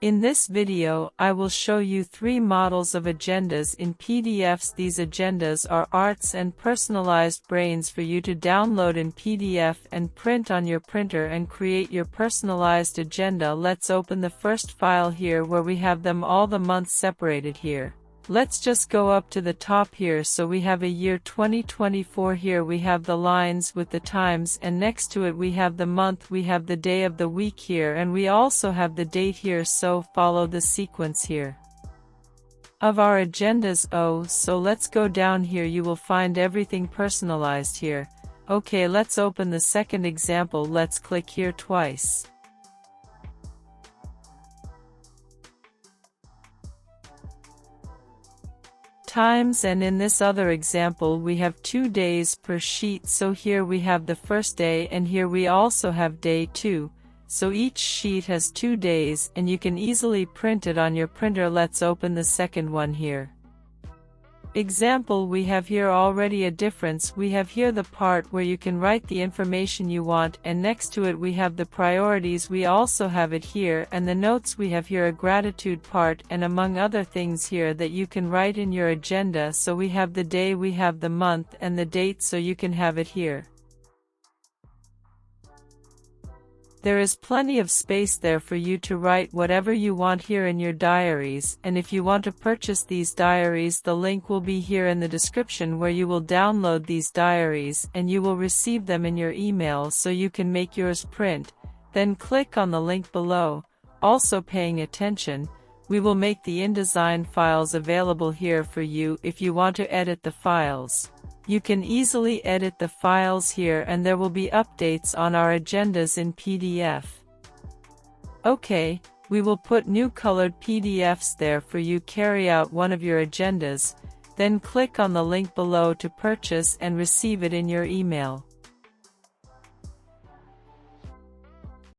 In this video, I will show you 3 models of agendas in PDFs. These agendas are arts and personalized brains for you to download in PDF and print on your printer and create your personalized agenda. Let's open the first file here where we have them all the months separated here. Let's just go up to the top here. So we have a year 2024 here. We have the lines with the times, and next to it we have the month, we have the day of the week here, and we also have the date here. So follow the sequence here of our agendas. So let's go down here. You will find everything personalized here. Okay, let's open the second example. Let's click here twice. Times, and in this other example we have 2 days per sheet. So here we have the first day, and here we also have day 2. So each sheet has 2 days, and you can easily print it on your printer. Let's open the second one here. Example, we have here already a difference. We have here the part where you can write the information you want, and next to it we have the priorities. We also have it here, and the notes. We have here a gratitude part, and among other things here that you can write in your agenda. So we have the day, we have the month, and the date, so you can have it here. There is plenty of space there for you to write whatever you want here in your diaries, and if you want to purchase these diaries, the link will be here in the description where you will download these diaries and you will receive them in your email so you can make yours print. Then click on the link below. Also paying attention, we will make the InDesign files available here for you if you want to edit the files. You can easily edit the files here, and there will be updates on our agendas in PDF. Okay, we will put new colored PDFs there for you. Carry out one of your agendas, then click on the link below to purchase and receive it in your email.